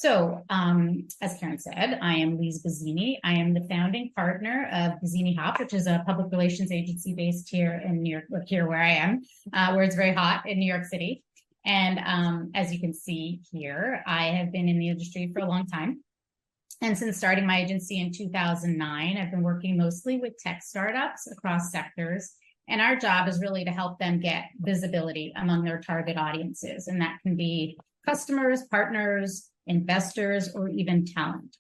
As Karen said, I am Lise Bazini. I am the founding partner of Bazini Hopp, which is a public relations agency based here in New York, here where I am, where it's very hot in New York City. And as you can see here, I have been in the industry for a long time. And since starting my agency in 2009, I've been working mostly with tech startups across sectors. And our job is really to help them get visibility among their target audiences. And that can be customers, partners, investors, or even talent.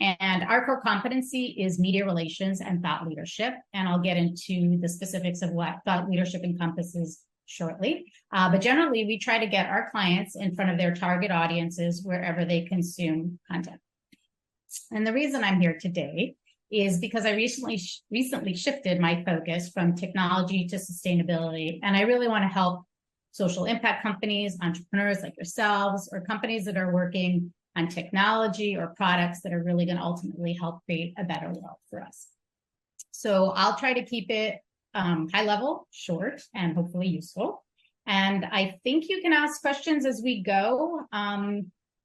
And our core competency is media relations and thought leadership. And I'll get into the specifics of what thought leadership encompasses shortly. But generally, we try to get our clients in front of their target audiences wherever they consume content. And the reason I'm here today is because I recently shifted my focus from technology to sustainability. And I really want to help social impact companies, entrepreneurs like yourselves, or companies that are working on technology or products that are really going to ultimately help create a better world for us. So I'll try to keep it high level, short, and hopefully useful. And I think you can ask questions as we go,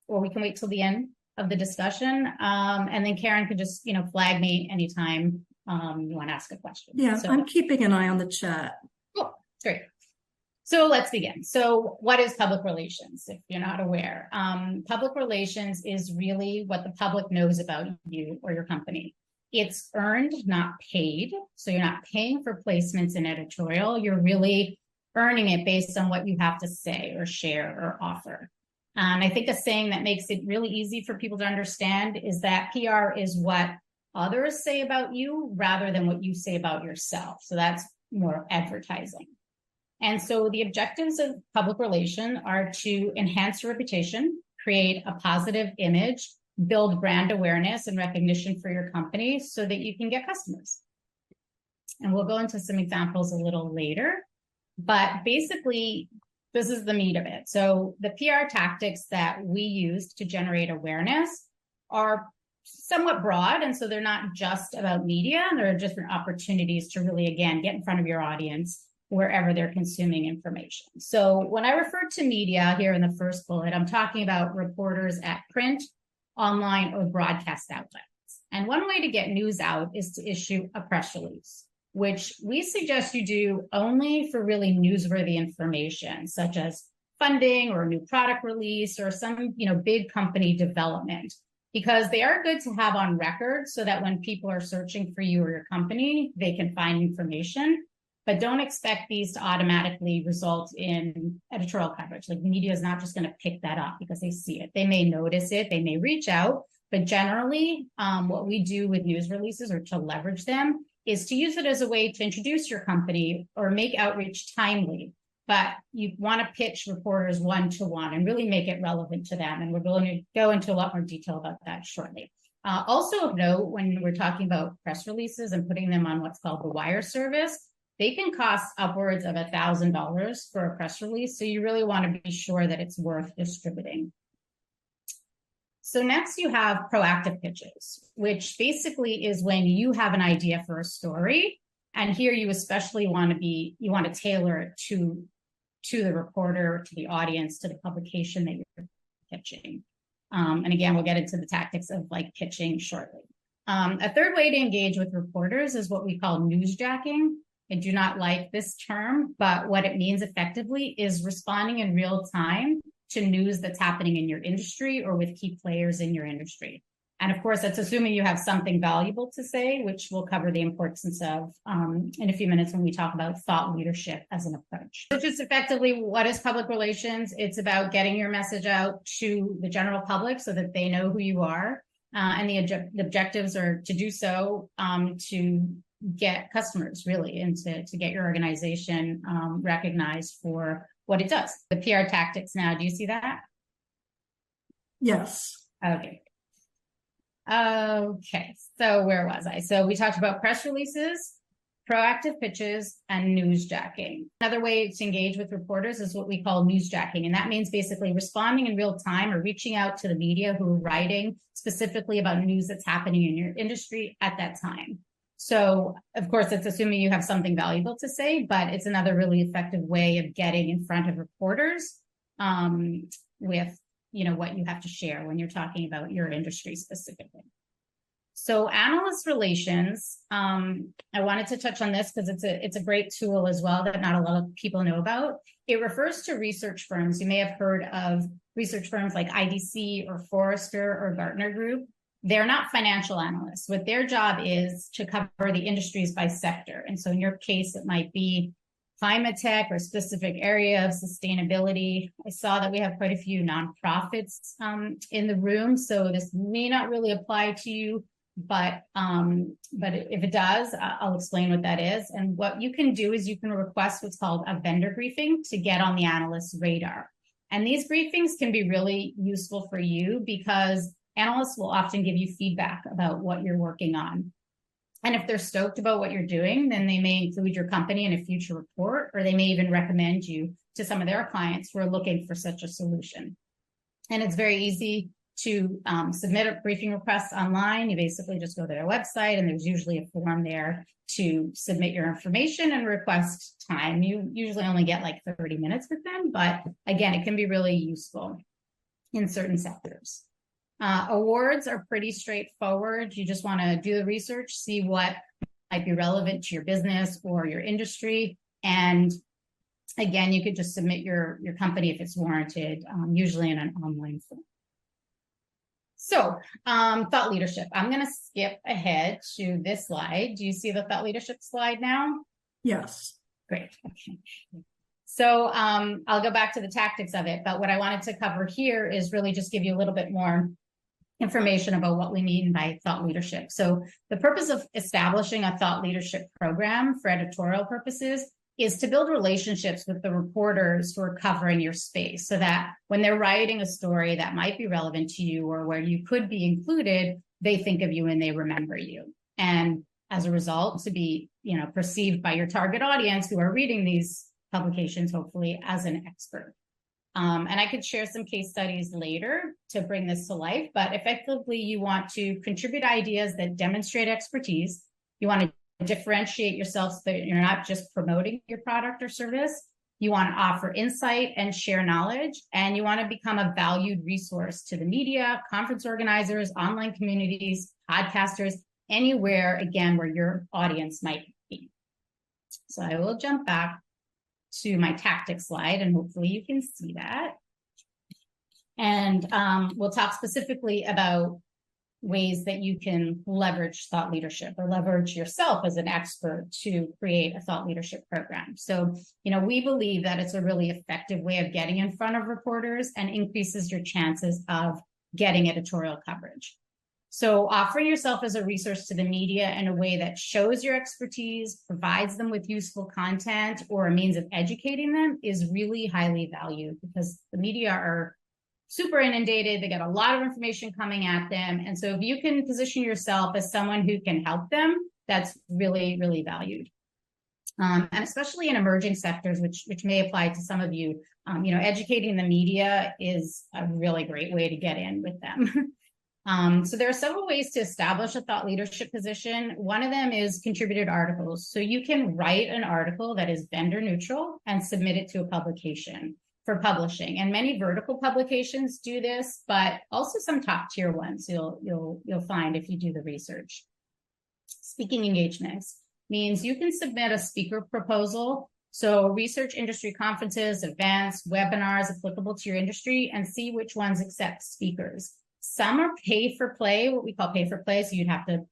or we can wait till the end of the discussion. And then Karen could just, flag me anytime you want to ask a question. Yeah, so, I'm keeping an eye on the chat. Cool, great. So let's begin. So what is public relations, if you're not aware? Public relations is really what the public knows about you or your company. It's earned, not paid. So you're not paying for placements in editorial. You're really earning it based on what you have to say or share or offer. And I think a saying that makes it really easy for people to understand is that PR is what others say about you rather than what you say about yourself. So that's more advertising. And so the objectives of public relations are to enhance your reputation, create a positive image, build brand awareness and recognition for your company so that you can get customers. And we'll go into some examples a little later, but basically, this is the meat of it. So the PR tactics that we use to generate awareness are somewhat broad. And so they're not just about media. There are different opportunities to really, again, get in front of your audience wherever they're consuming information. So when I refer to media here in the first bullet, I'm talking about reporters at print, online, or broadcast outlets. And one way to get news out is to issue a press release, which we suggest you do only for really newsworthy information, such as funding or a new product release or some, big company development, because they are good to have on record so that when people are searching for you or your company, they can find information. But don't expect these to automatically result in editorial coverage. Like, media is not just going to pick that up because they see it. They may notice it, they may reach out, but generally what we do with news releases or to leverage them is to use it as a way to introduce your company or make outreach timely. But you want to pitch reporters one-to-one and really make it relevant to them. And we're going to go into a lot more detail about that shortly. Also of note, when we're talking about press releases and putting them on what's called the wire service, they can cost upwards of $1,000 for a press release. So you really want to be sure that it's worth distributing. So next you have proactive pitches, which basically is when you have an idea for a story. And here you especially want to tailor it to the reporter, to the audience, to the publication that you're pitching. And again, we'll get into the tactics of pitching shortly. A third way to engage with reporters is what we call newsjacking. I do not like this term, but what it means effectively is responding in real time to news that's happening in your industry or with key players in your industry. And of course, that's assuming you have something valuable to say, which we'll cover the importance of in a few minutes when we talk about thought leadership as an approach. So just effectively, what is public relations? It's about getting your message out to the general public so that they know who you are. And the objectives are to do so to get customers, really, and to get your organization recognized for what it does. The PR tactics now, do you see that? Yes. Okay, so where was I? So we talked about press releases, proactive pitches, and newsjacking. Another way to engage with reporters is what we call newsjacking, and that means basically responding in real time or reaching out to the media who are writing specifically about news that's happening in your industry at that time. So, of course, it's assuming you have something valuable to say, but it's another really effective way of getting in front of reporters with what you have to share when you're talking about your industry specifically. So analyst relations, I wanted to touch on this because it's a great tool as well that not a lot of people know about. It refers to research firms. You may have heard of research firms like IDC or Forrester or Gartner Group. They're not financial analysts. What their job is to cover the industries by sector. And so in your case, it might be climate tech or specific area of sustainability. I saw that we have quite a few nonprofits in the room, so this may not really apply to you, but if it does, I'll explain what that is. And what you can do is you can request what's called a vendor briefing to get on the analyst's radar. And these briefings can be really useful for you because analysts will often give you feedback about what you're working on. And if they're stoked about what you're doing, then they may include your company in a future report, or they may even recommend you to some of their clients who are looking for such a solution. And it's very easy to submit a briefing request online. You basically just go to their website, and there's usually a form there to submit your information and request time. You usually only get like 30 minutes with them, but again, it can be really useful in certain sectors. Awards are pretty straightforward. You just want to do the research, see what might be relevant to your business or your industry. And again, you could just submit your company if it's warranted, usually in an online form. So thought leadership. I'm going to skip ahead to this slide. Do you see the thought leadership slide now? Yes. Great. Okay. So I'll go back to the tactics of it. But what I wanted to cover here is really just give you a little bit more information about what we mean by thought leadership. So the purpose of establishing a thought leadership program for editorial purposes is to build relationships with the reporters who are covering your space so that when they're writing a story that might be relevant to you or where you could be included, they think of you and they remember you. And as a result, to be, perceived by your target audience who are reading these publications, hopefully, as an expert. And I could share some case studies later to bring this to life, but effectively you want to contribute ideas that demonstrate expertise. You want to differentiate yourself so that you're not just promoting your product or service. You want to offer insight and share knowledge, and you want to become a valued resource to the media, conference organizers, online communities, podcasters, anywhere, again, where your audience might be. So I will jump back to my tactics slide, and hopefully you can see that. And we'll talk specifically about ways that you can leverage thought leadership or leverage yourself as an expert to create a thought leadership program. So, we believe that it's a really effective way of getting in front of reporters and increases your chances of getting editorial coverage. So offering yourself as a resource to the media in a way that shows your expertise, provides them with useful content, or a means of educating them is really highly valued because the media are super inundated. They get a lot of information coming at them. And so if you can position yourself as someone who can help them, that's really, really valued. And especially in emerging sectors, which may apply to some of you, educating the media is a really great way to get in with them. So there are several ways to establish a thought leadership position. One of them is contributed articles. So you can write an article that is vendor neutral and submit it to a publication for publishing. And many vertical publications do this, but also some top tier ones you'll find if you do the research. Speaking engagements means you can submit a speaker proposal. So research industry conferences, events, webinars applicable to your industry, and see which ones accept speakers. Some are pay for play, what we call pay for play. So you'd have to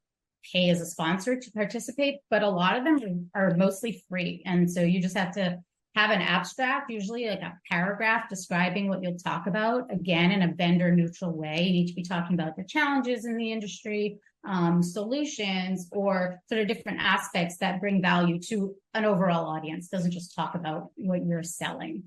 pay as a sponsor to participate, but a lot of them are mostly free. And so you just have to have an abstract, usually like a paragraph describing what you'll talk about, again, in a vendor neutral way. You need to be talking about the challenges in the industry, solutions, or sort of different aspects that bring value to an overall audience. It doesn't just talk about what you're selling.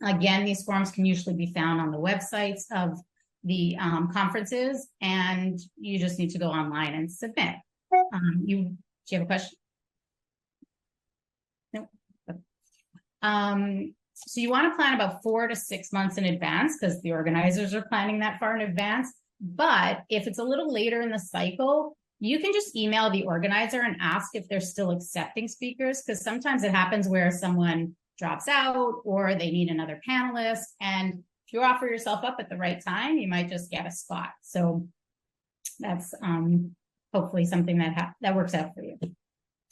Again, these forms can usually be found on the websites of the conferences, and you just need to go online and submit. Do you have a question? No. So you want to plan about 4 to 6 months in advance because the organizers are planning that far in advance. But if it's a little later in the cycle, you can just email the organizer and ask if they're still accepting speakers, because sometimes it happens where someone drops out or they need another panelist. And if you offer yourself up at the right time, you might just get a spot. So that's hopefully something that works out for you.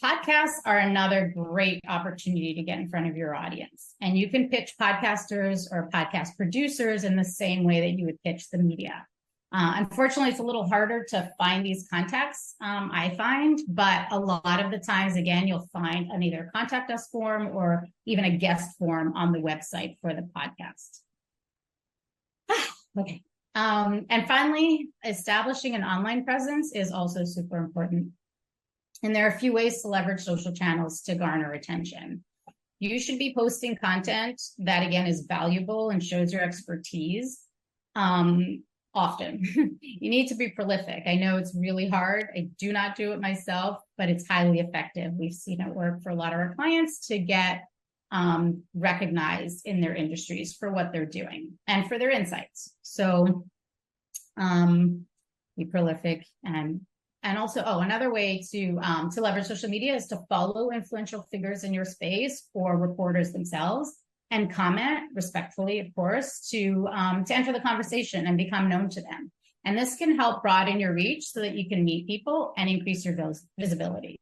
Podcasts are another great opportunity to get in front of your audience. And you can pitch podcasters or podcast producers in the same way that you would pitch the media. Unfortunately, it's a little harder to find these contacts, I find, but a lot of the times, again, you'll find an either contact us form or even a guest form on the website for the podcast. Okay. And finally, establishing an online presence is also super important. And there are a few ways to leverage social channels to garner attention. You should be posting content that, again, is valuable and shows your expertise often. You need to be prolific. I know it's really hard. I do not do it myself, but it's highly effective. We've seen it work for a lot of our clients to get recognized in their industries for what they're doing and for their insights. So be prolific and also, another way to leverage social media is to follow influential figures in your space or reporters themselves and comment respectfully, of course, to enter the conversation and become known to them. And this can help broaden your reach so that you can meet people and increase your visibility.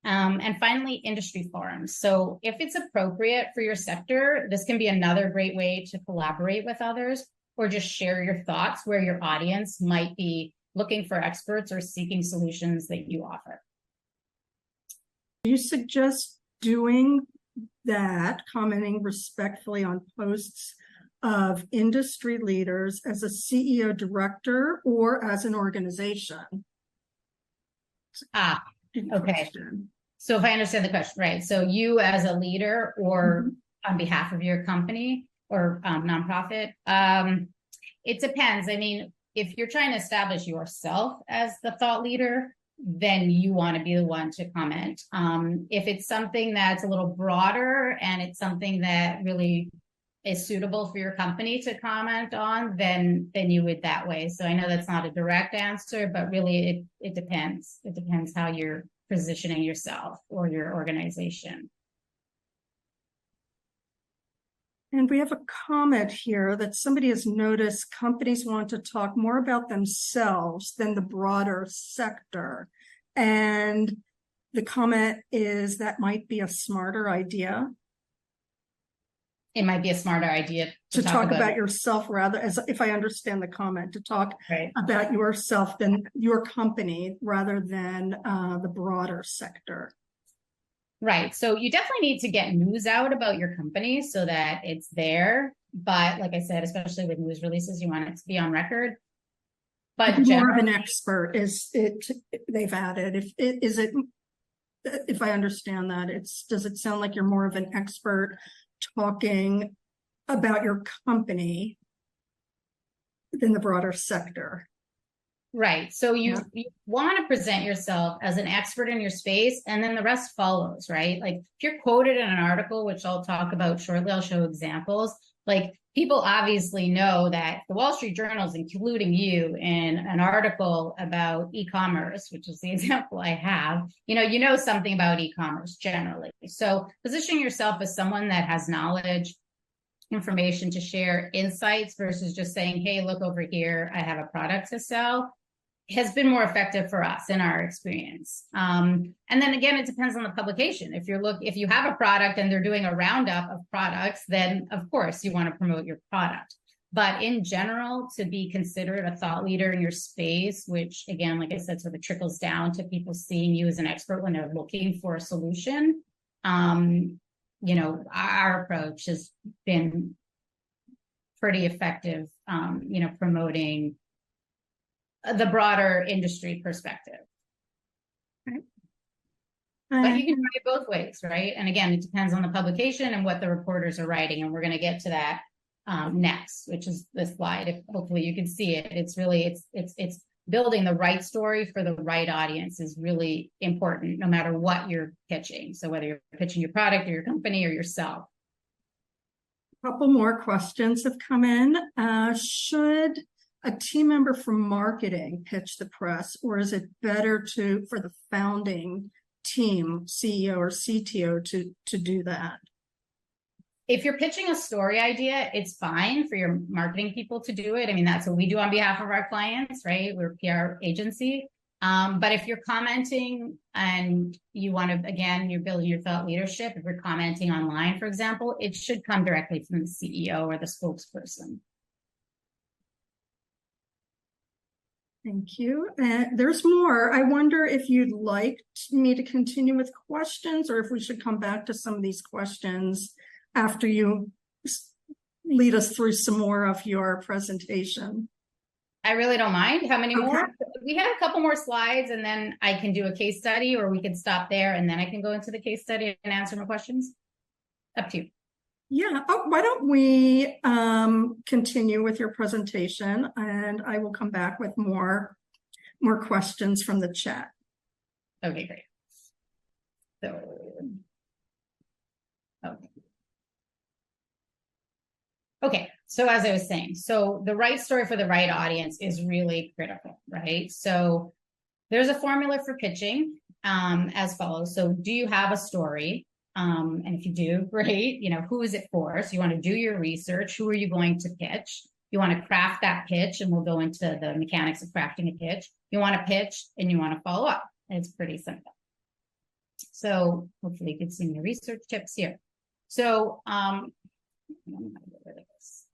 And finally, industry forums. So if it's appropriate for your sector, this can be another great way to collaborate with others or just share your thoughts where your audience might be looking for experts or seeking solutions that you offer. Do you suggest doing that, commenting respectfully on posts of industry leaders as a CEO director or as an organization? Okay. So if I understand the question, right. So you as a leader or on behalf of your company or nonprofit, it depends. I mean, if you're trying to establish yourself as the thought leader, then you want to be the one to comment. If it's something that's a little broader and it's something that really is suitable for your company to comment on, then you would that way. So I know that's not a direct answer, but really it depends. It depends how you're positioning yourself or your organization. And we have a comment here that somebody has noticed companies want to talk more about themselves than the broader sector. And the comment is that might be a smarter idea. It might be a smarter idea to talk about yourself rather, as if I understand the comment, to talk about yourself than your company rather than the broader sector. Right. So you definitely need to get news out about your company so that it's there. But like I said, especially with news releases, you want it to be on record. But more of an expert is it, they've added, if I understand that, does it sound like you're more of an expert talking about your company than the broader sector? Right. So you want to present yourself as an expert in your space, and then the rest follows, right? Like if you're quoted in an article, which I'll talk about shortly, I'll show examples. Like people obviously know that the Wall Street Journal is including you in an article about e-commerce, which is the example I have. You know something about e-commerce generally. So positioning yourself as someone that has knowledge, information to share, insights versus just saying, hey, look over here, I have a product to sell, has been more effective for us in our experience. And then again, it depends on the publication. If you have a product and they're doing a roundup of products, then of course you want to promote your product. But in general, to be considered a thought leader in your space, which again, like I said, sort of trickles down to people seeing you as an expert when they're looking for a solution. Our approach has been pretty effective, promoting the broader industry perspective. Right. But you can try it both ways, right? And again, it depends on the publication and what the reporters are writing. And we're going to get to that next, which is this slide. If hopefully you can see it. It's really, it's building the right story for the right audience is really important, no matter what you're pitching. So whether you're pitching your product or your company or yourself. A couple more questions have come in. Should a team member from marketing pitch the press, or is it better for the founding team, CEO or CTO, to do that? if you're pitching a story idea, it's fine for your marketing people to do it. I mean, that's what we do on behalf of our clients, right? We're a PR agency. But if you're commenting and you want to, again, you're building your thought leadership, if you're commenting online, for example, it should come directly from the CEO or the spokesperson. Thank you. There's more. I wonder if you'd like me to continue with questions, or if we should come back to some of these questions after you lead us through some more of your presentation. I really don't mind. How many more? We have a couple more slides, and then I can do a case study, or we can stop there and then I can go into the case study and answer more questions. Up to you. Yeah. Oh, why don't we continue with your presentation, and I will come back with more questions from the chat. Okay, great. So, okay. So as I was saying, so the right story for the right audience is really critical, right? So there's a formula for pitching as follows. So do you have a story? And if you do, great. Who is it for? So you want to do your research. Who are you going to pitch? You want to craft that pitch, and we'll go into the mechanics of crafting a pitch. You want to pitch and you want to follow up. It's pretty simple. So hopefully you can see the research tips here. So I'm going to get rid of this.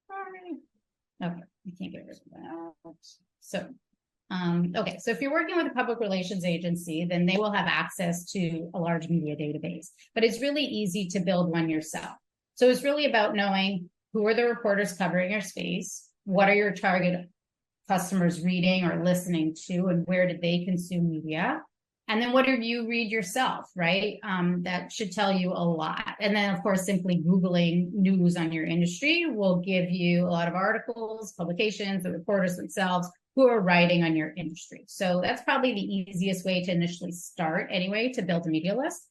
Sorry. Okay, I can't get rid of that. So, okay, so if you're working with a public relations agency, then they will have access to a large media database, but it's really easy to build one yourself. So it's really about knowing who are the reporters covering your space, what are your target customers reading or listening to, and where did they consume media? And then what do you read yourself, right? That should tell you a lot. And then, of course, simply Googling news on your industry will give you a lot of articles, publications, the reporters themselves who are writing on your industry. So that's probably the easiest way to initially start anyway, to build a media list.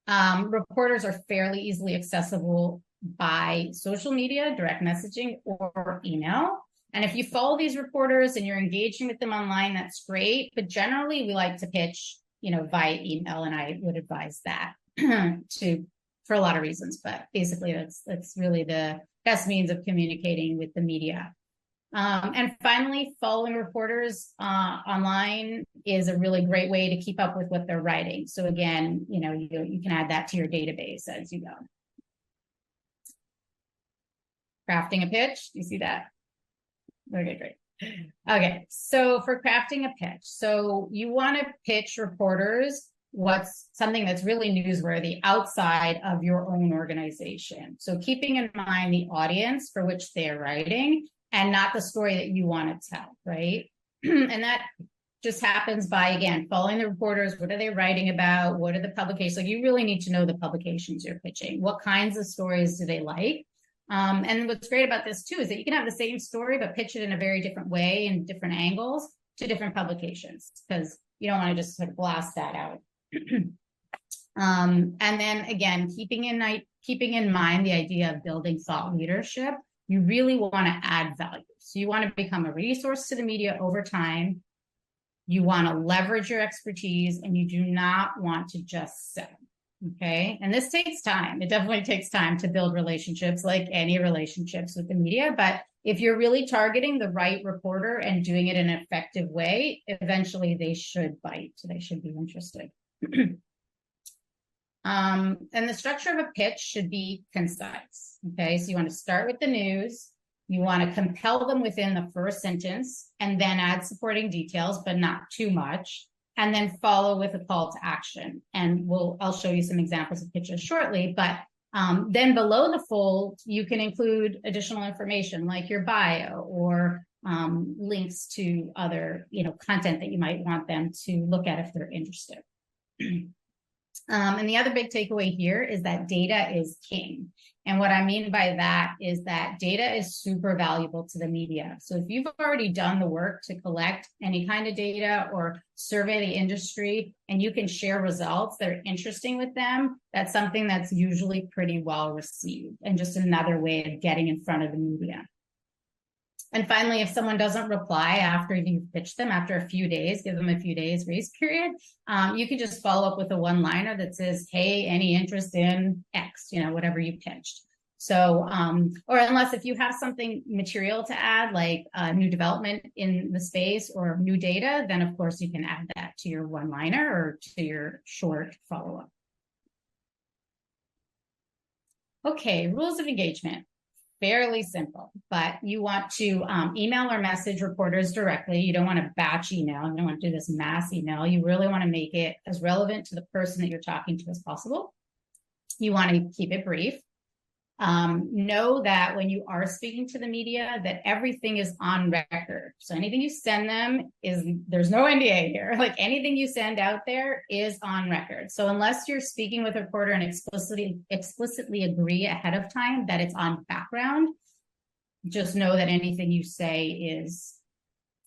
Reporters are fairly easily accessible by social media, direct messaging, or email. And if you follow these reporters and you're engaging with them online, that's great. But generally, we like to pitch, via email, and I would advise that for a lot of reasons. But basically, that's really the best means of communicating with the media. And finally, following reporters online is a really great way to keep up with what they're writing. So again, you can add that to your database as you go. Crafting a pitch, do you see that? Okay, great. Okay, so for crafting a pitch, so you want to pitch reporters what's something that's really newsworthy outside of your own organization. So keeping in mind the audience for which they're writing and not the story that you want to tell, right? And that just happens by, again, following the reporters. What are they writing about? What are the publications? Like, you really need to know the publications you're pitching. What kinds of stories do they like? And what's great about this too is that you can have the same story, but pitch it in a very different way and different angles to different publications, because you don't want to just sort of blast that out. And then again, keeping in mind the idea of building thought leadership, you really want to add value. So you want to become a resource to the media over time. You want to leverage your expertise, and you do not want to just sell. Okay. And this takes time. It definitely takes time to build relationships, like any relationships with the media. But if you're really targeting the right reporter and doing it in an effective way, eventually they should bite. So they should be interested. And the structure of a pitch should be concise. Okay. So you want to start with the news. You want to compel them within the first sentence and then add supporting details, but not too much. And then follow with a call to action. And I'll show you some examples of pitches shortly, but then below the fold, you can include additional information like your bio or links to other, content that you might want them to look at if they're interested. And the other big takeaway here is that data is king. And what I mean by that is that data is super valuable to the media. So if you've already done the work to collect any kind of data or survey the industry, and you can share results that are interesting with them, that's something that's usually pretty well received, and just another way of getting in front of the media. And finally, if someone doesn't reply after you've pitched them, after a few days, give them a few days grace period, you can just follow up with a one-liner that says, hey, any interest in X, whatever you pitched. So, or unless if you have something material to add, like new development in the space or new data, then of course you can add that to your one-liner or to your short follow-up. Okay, rules of engagement. Fairly simple, but you want to email or message reporters directly. You don't want to batch email. You don't want to do this mass email. You really want to make it as relevant to the person that you're talking to as possible. You want to keep it brief. Know that when you are speaking to the media, that everything is on record. So anything you send them there's no NDA here. Like anything you send out there is on record. So unless you're speaking with a reporter and explicitly agree ahead of time that it's on background, just know that anything you say is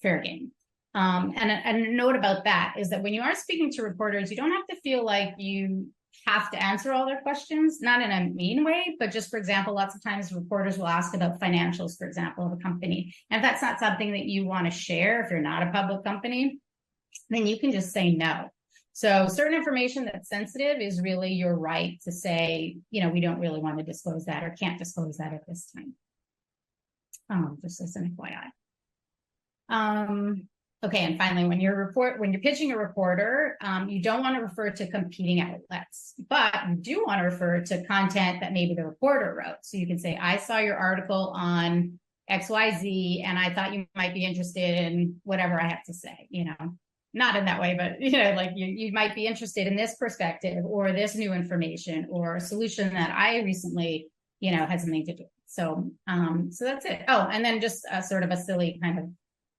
fair game. And a note about that is that when you are speaking to reporters, you don't have to feel like you have to answer all their questions, not in a mean way, but just, for example, lots of times reporters will ask about financials, for example, of a company. And if that's not something that you want to share, if you're not a public company, then you can just say no. So certain information that's sensitive is really your right to say, we don't really want to disclose that or can't disclose that at this time. Just as an FYI. Okay, and finally, when you're pitching a reporter, you don't want to refer to competing outlets, but you do want to refer to content that maybe the reporter wrote. So you can say, I saw your article on XYZ, and I thought you might be interested in whatever I have to say, not in that way, but, like you might be interested in this perspective or this new information or a solution that I recently, had something to do. So, so that's it. Oh, and then just sort of a silly kind of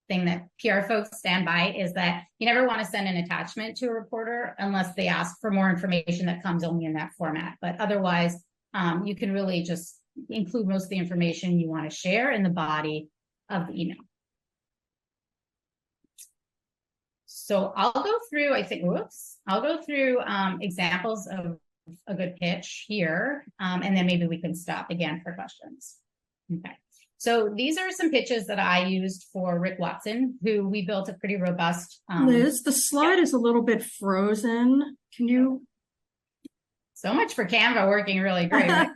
thing that PR folks stand by is that you never want to send an attachment to a reporter unless they ask for more information that comes only in that format. But otherwise, you can really just include most of the information you want to share in the body of the email. So I'll go through, examples of a good pitch here, and then maybe we can stop again for questions. Okay. So these are some pitches that I used for Rick Watson, who we built a pretty robust. Liz, the slide is a little bit frozen. Can you? So much for Canva working really great. Right?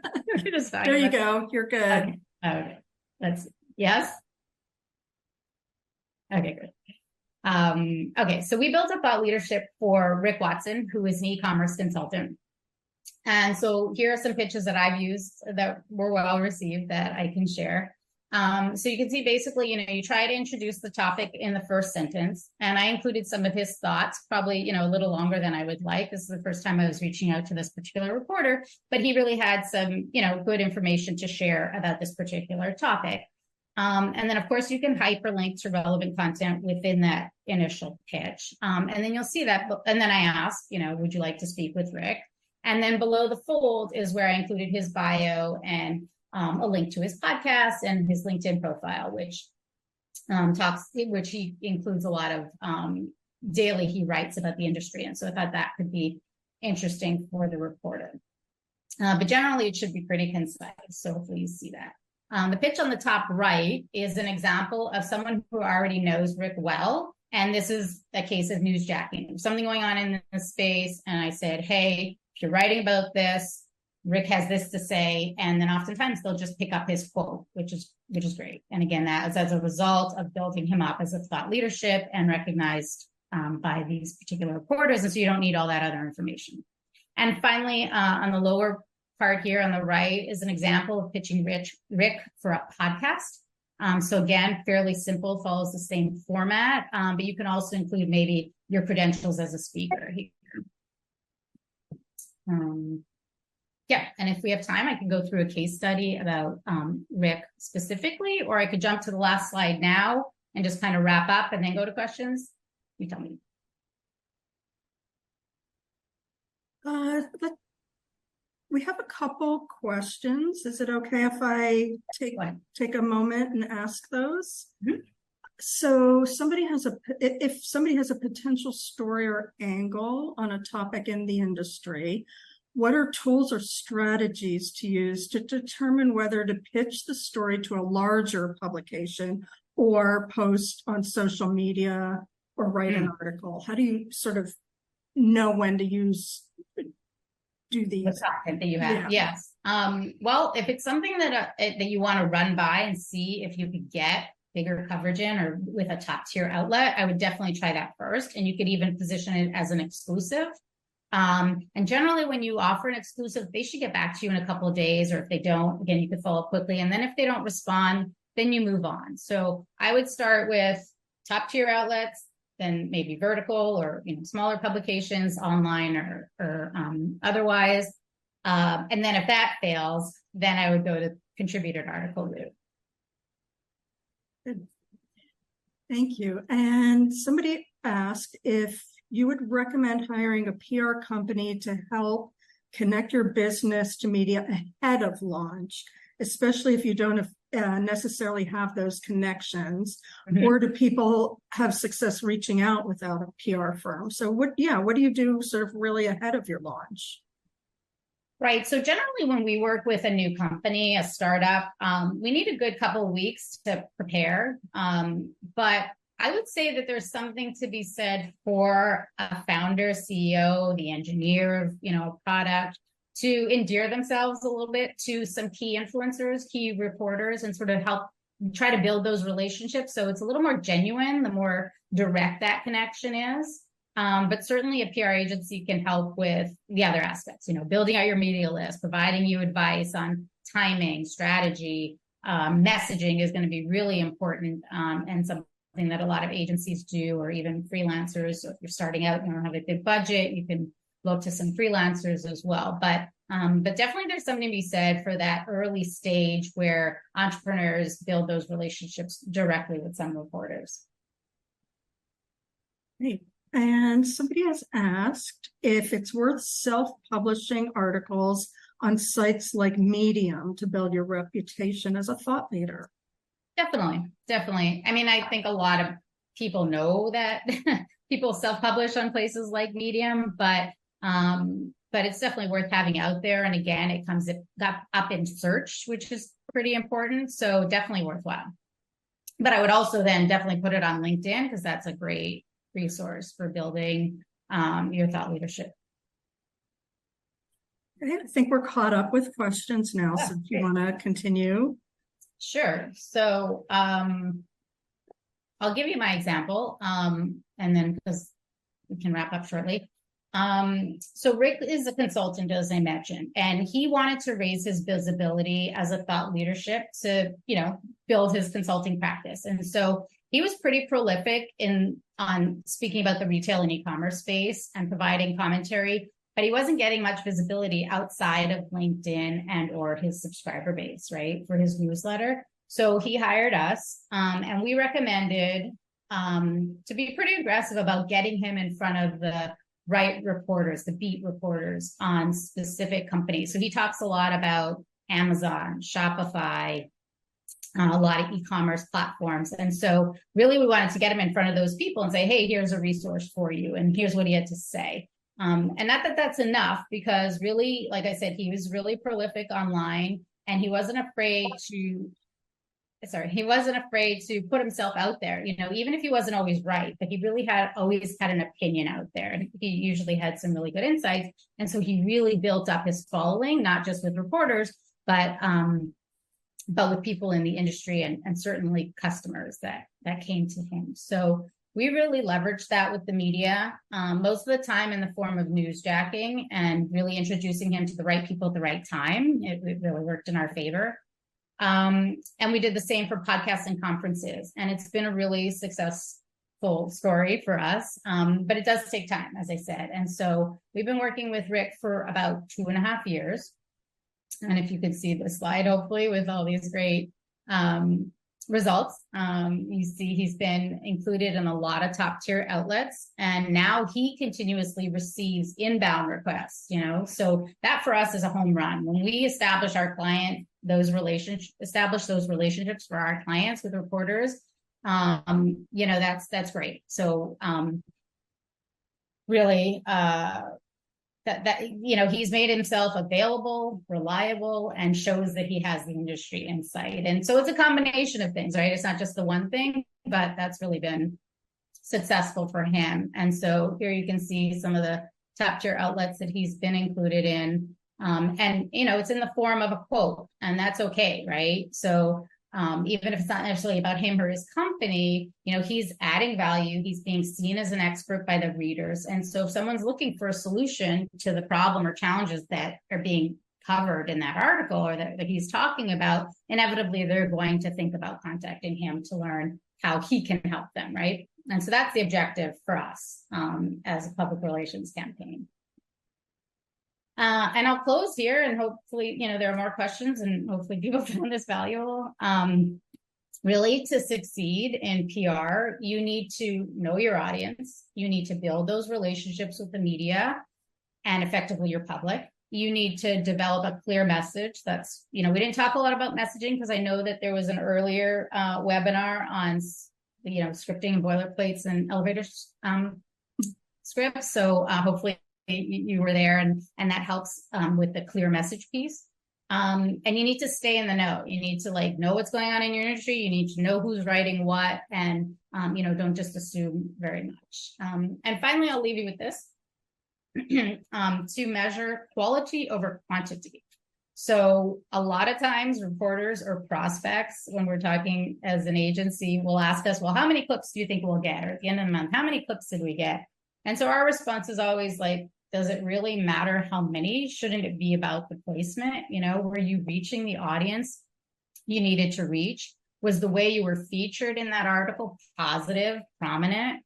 There you go. You're good. Okay. Yes. Okay, good. Okay, so we built a thought leadership for Rick Watson, who is an e-commerce consultant. And so here are some pitches that I've used that were well received that I can share. So you can see basically, you try to introduce the topic in the first sentence, and I included some of his thoughts, probably, a little longer than I would like. This is the first time I was reaching out to this particular reporter, but he really had some, good information to share about this particular topic. And then of course you can hyperlink to relevant content within that initial pitch. And then you'll see that, and then I asked, would you like to speak with Rick? And then below the fold is where I included his bio and a link to his podcast and his LinkedIn profile, which he includes a lot of daily he writes about the industry. And so I thought that could be interesting for the reporter. But generally it should be pretty concise. So hopefully you see that. The pitch on the top right is an example of someone who already knows Rick well. And this is a case of newsjacking. There's something going on in the space. And I said, hey, if you're writing about this, Rick has this to say, and then oftentimes they'll just pick up his quote, which is great. And again, that is as a result of building him up as a thought leadership and recognized by these particular reporters. And so you don't need all that other information. And finally, on the lower part here on the right is an example of pitching Rick for a podcast. So again, fairly simple, follows the same format, but you can also include maybe your credentials as a speaker here. Yeah, and if we have time, I can go through a case study about Rick specifically, or I could jump to the last slide now and just kind of wrap up and then go to questions. You tell me. We have a couple questions. Is it okay if I take a moment and ask those? Mm-hmm. So if somebody has a potential story or angle on a topic in the industry, what are tools or strategies to use to determine whether to pitch the story to a larger publication or post on social media or write an article? How do you sort of know when to do The these? content that you have. Yeah. Yes. Well, if it's something that you want to run by and see if you could get bigger coverage in or with a top tier outlet, I would definitely try that first. And you could even position it as an exclusive. And generally when you offer an exclusive, they should get back to you in a couple of days, or if they don't, again, you could follow up quickly. And then if they don't respond, then you move on. So I would start with top tier outlets, then maybe vertical or, smaller publications online or otherwise. And then if that fails, then I would go to contributed article route. Good. Thank you. And somebody asked if you would recommend hiring a PR company to help connect your business to media ahead of launch, especially if you don't necessarily have those connections, or do people have success reaching out without a PR firm? So what do you do sort of really ahead of your launch? Right. So generally when we work with a new company, a startup, we need a good couple of weeks to prepare. But I would say that there's something to be said for a founder, CEO, the engineer of, product to endear themselves a little bit to some key influencers, key reporters, and sort of help try to build those relationships. So it's a little more genuine, the more direct that connection is. But certainly a PR agency can help with the other aspects, building out your media list, providing you advice on timing, strategy, messaging is going to be really important, and something that a lot of agencies do, or even freelancers. So if you're starting out and you don't have a big budget, you can look to some freelancers as well. But definitely there's something to be said for that early stage where entrepreneurs build those relationships directly with some reporters. Great. And somebody has asked if it's worth self-publishing articles on sites like Medium to build your reputation as a thought leader. Definitely. I mean, I think a lot of people know that people self-publish on places like Medium, but it's definitely worth having out there. And again, it got up in search, which is pretty important. So definitely worthwhile. But I would also then definitely put it on LinkedIn, because that's a great resource for building your thought leadership. Okay, I think we're caught up with questions now. So if you want to continue. Sure. So I'll give you my example, and then because we can wrap up shortly. So Rick is a consultant, as I mentioned, and he wanted to raise his visibility as a thought leadership to, build his consulting practice. And so he was pretty prolific on speaking about the retail and e-commerce space and providing commentary, but he wasn't getting much visibility outside of LinkedIn and or his subscriber base, right, for his newsletter. So he hired us, and we recommended to be pretty aggressive about getting him in front of the right reporters, the beat reporters on specific companies. So he talks a lot about Amazon, Shopify, a lot of e-commerce platforms. And so really we wanted to get him in front of those people and say, hey, here's a resource for you. And here's what he had to say. And not that that's enough, because really, like I said, he was really prolific online, and he wasn't afraid to put himself out there, even if he wasn't always right, but he really always had an opinion out there. And he usually had some really good insights. And so he really built up his following, not just with reporters, but with people in the industry and certainly customers that came to him. So we really leveraged that with the media, most of the time in the form of newsjacking and really introducing him to the right people at the right time. It really worked in our favor. And we did the same for podcasts and conferences. And it's been a really successful story for us. But it does take time, as I said. And so we've been working with Rick for about 2.5 years. And if you could see the slide, hopefully, with all these great results, you see he's been included in a lot of top tier outlets. And now he continuously receives inbound requests, so that for us is a home run. When we establish those relationships for our clients with reporters, that's great. So really, he's made himself available, reliable, and shows that he has the industry insight. And so it's a combination of things, right? It's not just the one thing, but that's really been successful for him. And so here you can see some of the top tier outlets that he's been included in. And, it's in the form of a quote, and that's okay, right? So even if it's not necessarily about him or his company, he's adding value. He's being seen as an expert by the readers. And so if someone's looking for a solution to the problem or challenges that are being covered in that article or that he's talking about, inevitably they're going to think about contacting him to learn how he can help them, right? And so that's the objective for us as a public relations campaign. And I'll close here, and hopefully, there are more questions, and hopefully people found this valuable. Really, to succeed in PR, you need to know your audience. You need to build those relationships with the media and effectively your public. You need to develop a clear message. That's, we didn't talk a lot about messaging because I know that there was an earlier webinar on, scripting and boilerplates and elevator scripts. So hopefully you were there, and that helps with the clear message piece. And you need to stay in the know. You need to know what's going on in your industry. You need to know who's writing what, and don't just assume very much. And finally, I'll leave you with this: to measure quality over quantity. So a lot of times reporters or prospects, when we're talking as an agency, will ask us, well, how many clicks do you think we'll get? Or at the end of the month, how many clicks did we get? And so our response is always does it really matter how many? Shouldn't it be about the placement? Were you reaching the audience you needed to reach? Was the way you were featured in that article positive, prominent?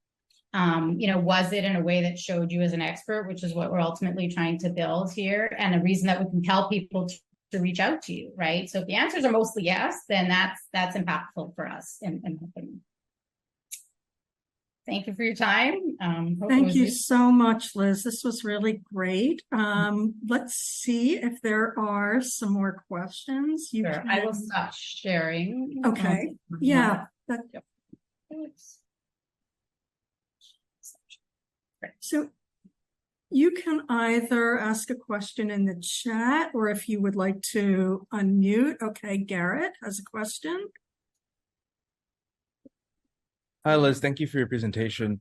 Was it in a way that showed you as an expert, which is what we're ultimately trying to build here, and a reason that we can tell people to reach out to you, right? So if the answers are mostly yes, then that's impactful for us in helping. Thank you for your time. Thank you so much, Liz. This was really great. Let's see if there are some more questions. Sure. I will stop sharing. Okay. Yeah. So you can either ask a question in the chat, or if you would like to unmute. Okay, Garrett has a question. Hi, Liz. Thank you for your presentation.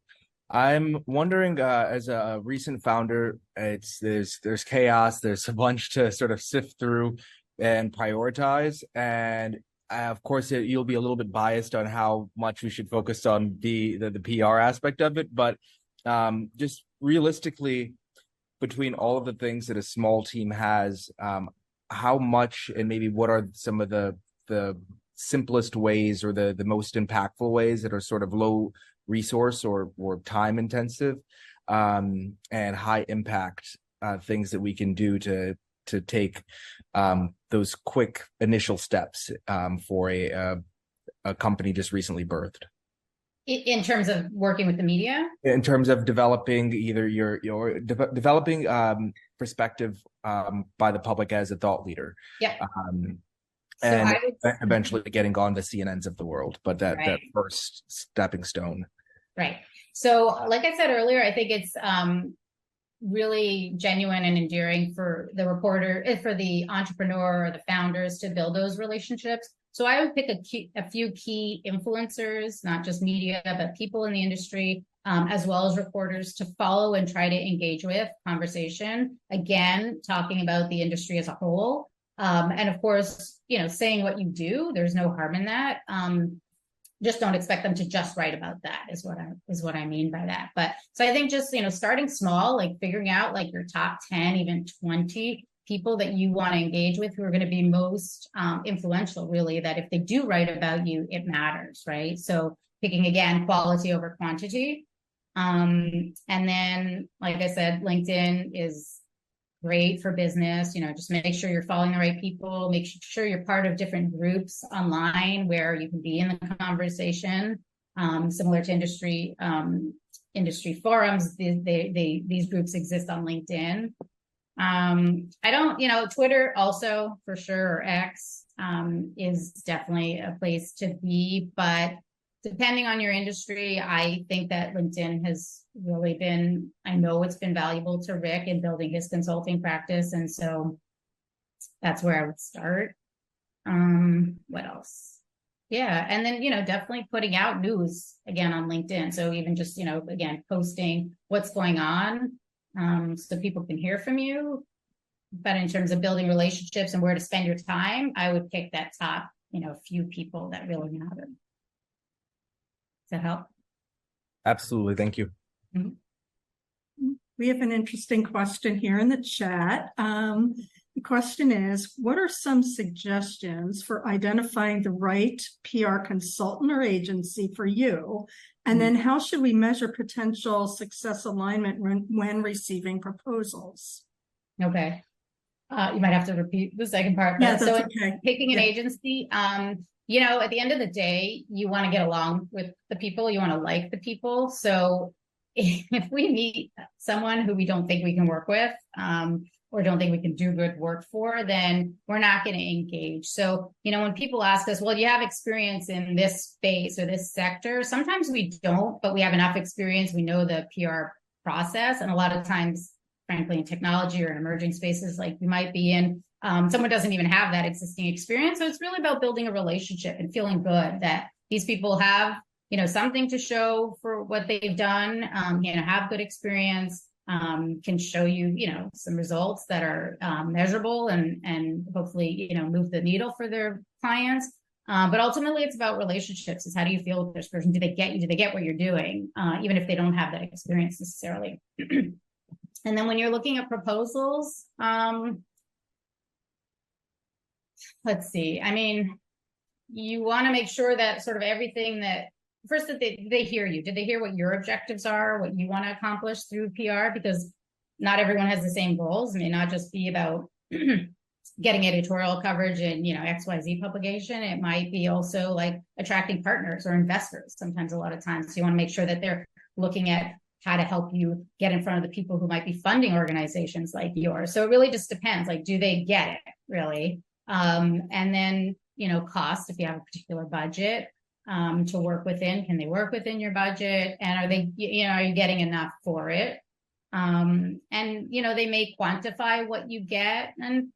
I'm wondering, as a recent founder, there's chaos. There's a bunch to sort of sift through and prioritize. And of course, you'll be a little bit biased on how much we should focus on the PR aspect of it. But just realistically, between all of the things that a small team has, how much and maybe what are some of the simplest ways or the most impactful ways that are sort of low resource or time intensive and high impact things that we can do to take those quick initial steps for a company just recently birthed? In terms of working with the media? In terms of developing either your developing perspective by the public as a thought leader. Yeah. And eventually getting on the CNNs of the world, but that first stepping stone. Right. So like I said earlier, I think it's really genuine and endearing for the reporter, for the entrepreneur or the founders to build those relationships. So I would pick a few key influencers, not just media, but people in the industry, as well as reporters, to follow and try to engage with conversation. Again, talking about the industry as a whole. And of course, saying what you do, there's no harm in that. Just don't expect them to just write about that is what I mean by that. But so I think just, starting small, figuring out your top 10, even 20 people that you want to engage with who are going to be most influential, really, that if they do write about you, it matters, right? So picking, again, quality over quantity. And then, like I said, LinkedIn is great for business. Just make sure you're following the right people, make sure you're part of different groups online where you can be in the conversation, similar to industry forums. These groups exist on LinkedIn. Twitter also for sure, or X, is definitely a place to be, but depending on your industry, I think that LinkedIn has really been, I know it's been valuable to Rick in building his consulting practice. And so that's where I would start. What else? Yeah. And then, definitely putting out news again on LinkedIn. So even just, again, posting what's going on, so people can hear from you. But in terms of building relationships and where to spend your time, I would pick that top, few people that really matter. Does that help? Absolutely. Thank you. We have an interesting question here in the chat. The question is, what are some suggestions for identifying the right PR consultant or agency for you? And then how should we measure potential success alignment when receiving proposals? Okay. You might have to repeat the second part. Yeah, so okay. Picking an agency, at the end of the day, you want to get along with the people, you want to like the people. So if we meet someone who we don't think we can work with, or don't think we can do good work for, then we're not going to engage. So, when people ask us, well, do you have experience in this space or this sector? Sometimes we don't, but we have enough experience. We know the PR process. And a lot of times, frankly, in technology or in emerging spaces like we might be in, someone doesn't even have that existing experience. So it's really about building a relationship and feeling good that these people have, something to show for what they've done, have good experience, can show you, some results that are measurable and hopefully, move the needle for their clients. But ultimately, it's about relationships. It's how do you feel with this person? Do they get you? Do they get what you're doing? Even if they don't have that experience necessarily. And then when you're looking at proposals, let's see. I mean, you want to make sure that sort of everything that first that they hear you. Did they hear what your objectives are, what you want to accomplish through PR? Because not everyone has the same goals. It may not just be about getting editorial coverage in, XYZ publication. It might be also like attracting partners or investors. Sometimes a lot of times. So you want to make sure that they're looking at how to help you get in front of the people who might be funding organizations like yours. So it really just depends. Like, do they get it really? And then, cost, if you have a particular budget to work within, can they work within your budget? And are they, are you getting enough for it? And, they may quantify what you get and,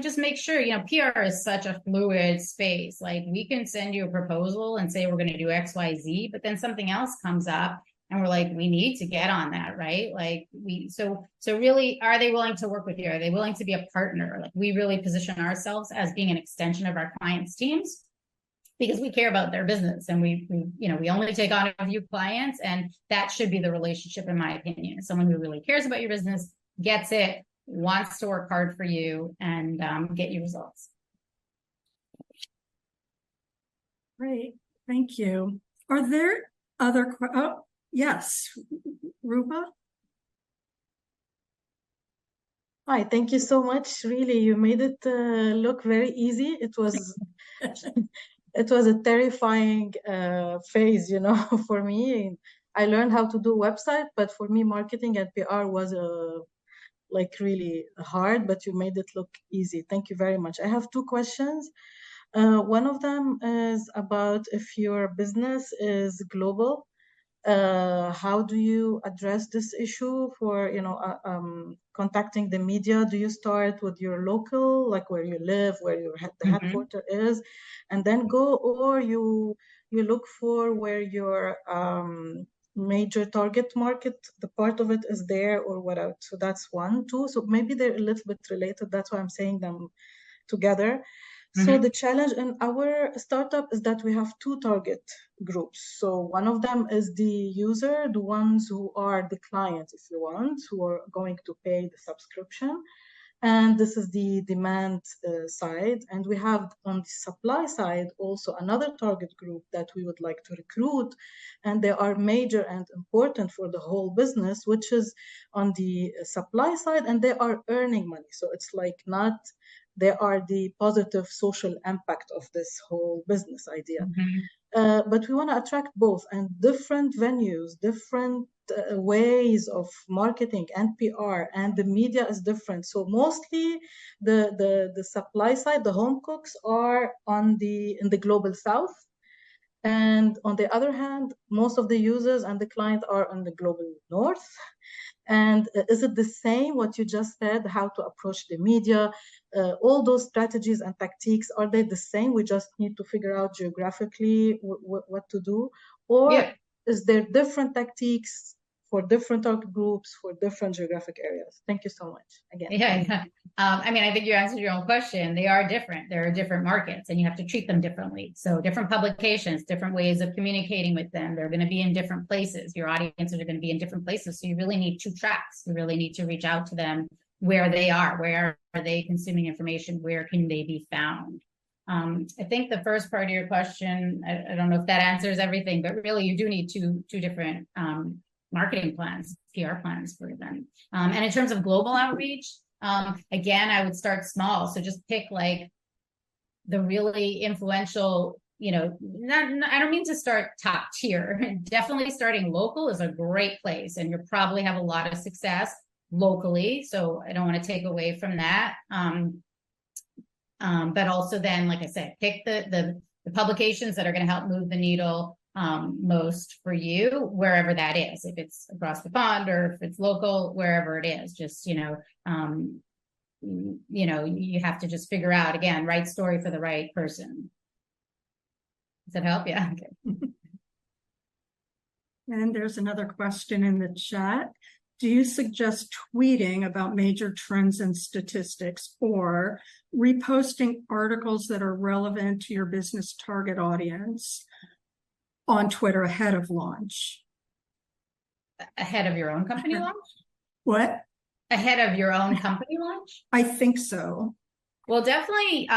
just make sure, PR is such a fluid space. Like we can send you a proposal and say, we're going to do XYZ, but then something else comes up. And we're like, we need to get on that, right? Like so really, are they willing to work with you? Are they willing to be a partner? Like we really position ourselves as being an extension of our clients' teams because we care about their business and we only take on a few clients and that should be the relationship, in my opinion. Someone who really cares about your business, gets it, wants to work hard for you and get you results. Great, thank you. Are there other yes, Rupa? Hi, thank you so much. Really, you made it look very easy. It was it was a terrifying phase, for me. I learned how to do website, but for me, marketing and PR was like really hard, but you made it look easy. Thank you very much. I have two questions. One of them is about if your business is global. How do you address this issue for contacting the media? Do you start with your local, like where you live, where the headquarters is, and then go, or you look for where your major target market, the part of it is there, or what else? So that's one. Two, so maybe they're a little bit related. That's why I'm saying them together. So the challenge in our startup is that we have two target groups. So one of them is the user, the ones who are the clients, if you want, who are going to pay the subscription. And this is the demand side. And we have on the supply side also another target group that we would like to recruit. And they are major and important for the whole business, which is on the supply side, and they are earning money. So it's like not, they are the positive social impact of this whole business idea. But we want to attract both, and different venues, different ways of marketing and PR, and the media is different. So mostly the supply side, the home cooks are in the global south, And on the other hand, most of the users and the client are on the global north. And is it the same what you just said, how to approach the media? All those strategies and tactiques, are they the same? We just need to figure out geographically what to do? Or Yeah. is there different tactiques for different target groups, for different geographic areas? Thank you so much again. Yeah. I mean, I think you answered your own question. They are different. There are different markets and you have to treat them differently. So different publications, different ways of communicating with them. They're going to be in different places. Your audiences are going to be in different places. So you really need two tracks. You really need to reach out to them where they are. Where are they consuming information? Where can they be found? I think the first part of your question, I don't know if that answers everything, but really you do need two different marketing plans, PR plans for them. And in terms of global outreach, again, I would start small. So just pick like the really influential, I don't mean to start top tier. Definitely starting local is a great place and you'll probably have a lot of success locally. So I don't want to take away from that. But also then, like I said, pick the publications that are going to help move the needle most for you, wherever that is, if it's across the pond or if it's local, wherever it is, just, you have to just figure out, again, right story for the right person. Does that help? Yeah. Okay. And there's another question in the chat. Do you suggest tweeting about major trends and statistics or reposting articles that are relevant to your business target audience on Twitter ahead of launch? Ahead of your own company launch? What? Ahead of your own company launch? I think so. Well, definitely,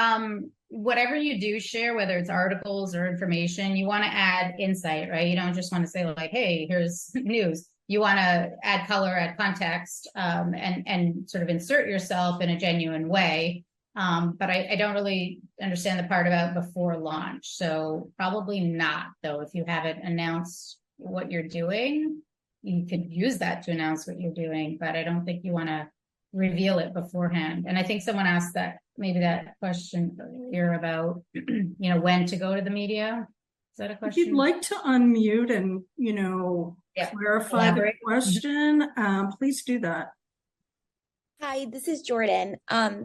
whatever you do share, whether it's articles or information, you want to add insight, right? You don't just want to say like, hey, here's news. You want to add color, add context, and sort of insert yourself in a genuine way. But I don't really understand the part about before launch. So probably not, though. If you haven't announced what you're doing, you could use that to announce what you're doing, but I don't think you want to reveal it beforehand. And I think someone asked that question earlier about, when to go to the media. Is that a question? If you'd like to unmute and, clarify the question, please do that. Hi, this is Jordan.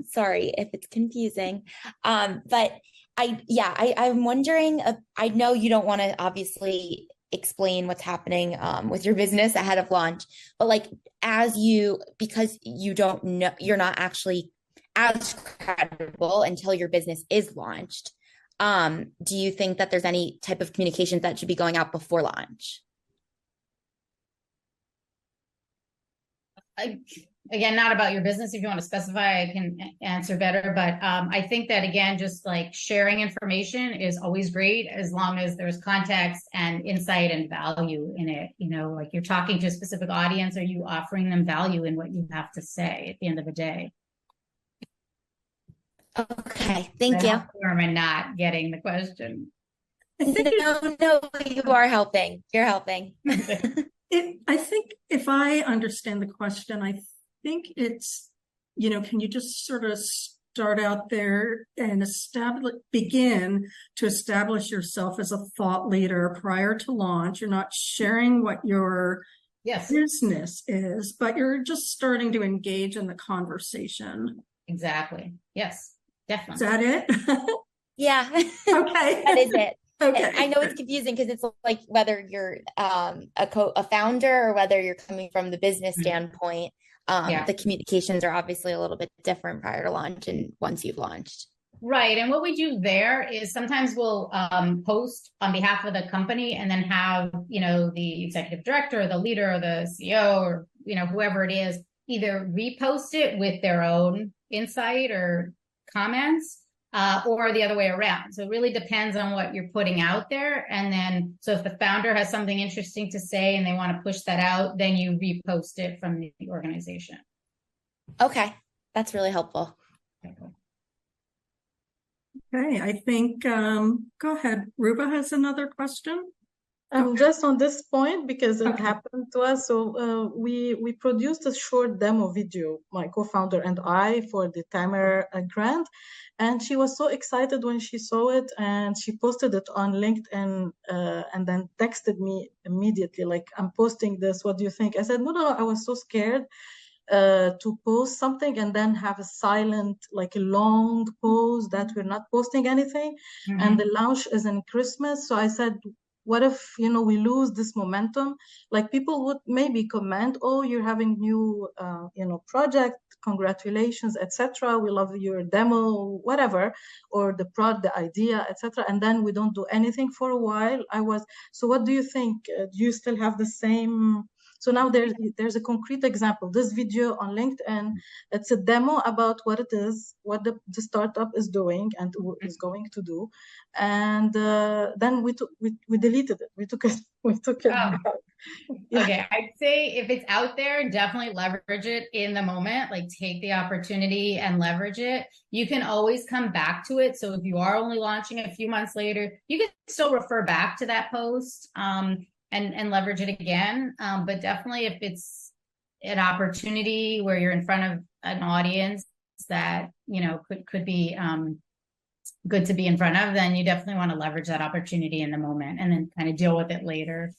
Sorry if it's confusing. But I'm wondering, I know you don't want to obviously explain what's happening with your business ahead of launch, but because you don't know, you're not actually as credible until your business is launched. Do you think that there's any type of communications that should be going out before launch? Again, not about your business. If you want to specify, I can answer better. But I think that, again, just like sharing information is always great as long as there's context and insight and value in it. Like you're talking to a specific audience. Are you offering them value in what you have to say at the end of the day? Okay, thank you. Or am I not getting the question? No, you are helping. You're helping. I think if I understand the question, I think it's, can you just sort of start out there and begin to establish yourself as a thought leader prior to launch. You're not sharing what your business is, but you're just starting to engage in the conversation. Exactly. Yes, definitely. Is that it? Yeah. Okay. That is it. Okay. I know it's confusing because it's like whether you're a founder or whether you're coming from the business standpoint. The communications are obviously a little bit different prior to launch and once you've launched. Right. And what we do there is sometimes we'll post on behalf of the company and then have, the executive director or the leader or the CEO or, whoever it is, either repost it with their own insight or comments or the other way around. So it really depends on what you're putting out there. And then, so if the founder has something interesting to say and they want to push that out, then you repost it from the organization. Okay. That's really helpful. Okay. I think, go ahead. Ruba has another question. I'm just on this point because it Okay. happened to us. So we produced a short demo video, my co-founder and I, for the Timer grant, and she was so excited when she saw it, and she posted it on LinkedIn, and then texted me immediately, like, "I'm posting this. What do you think?" I said, "No, no, no. I was so scared to post something and then have a silent, like a long pause that we're not posting anything." Mhm. And the launch is in Christmas. So I said, what if, we lose this momentum? Like, people would maybe comment, "Oh, you're having new, project, congratulations, etc. We love your demo, whatever, or the idea, etc." And then we don't do anything for a while. So what do you think? Do you still have the same? So now there's a concrete example. This video on LinkedIn, it's a demo about what it is, what the startup is doing and is going to do, and then we deleted it. We took it Oh. back. Yeah. Okay, I'd say if it's out there, definitely leverage it in the moment. Like, take the opportunity and leverage it. You can always come back to it. So if you are only launching a few months later, you can still refer back to that post and leverage it again. But definitely if it's an opportunity where you're in front of an audience that, could be good to be in front of, then you definitely want to leverage that opportunity in the moment and then kind of deal with it later.